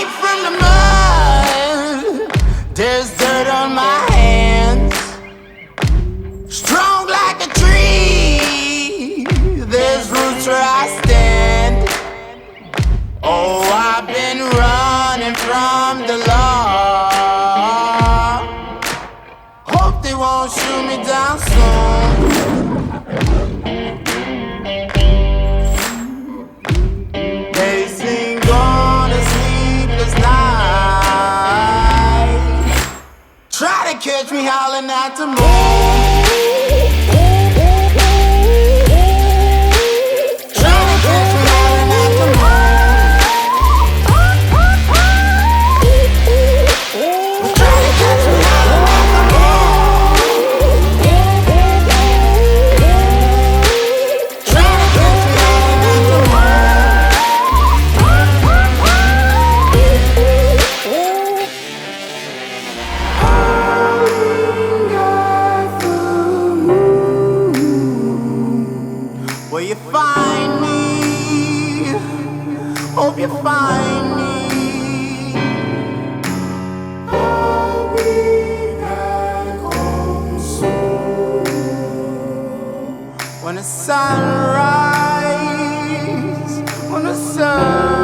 Right from the mud, there's dirt on my hands. Strong like a tree, there's roots where I stand. Oh, I've been running from the law. Hope they won't shoot me down soon. They sing on a sleepless night. Try to catch me howling at the moon. Will you find me? Hope you find me. I'll be back home soon. When the sun rises, when the sun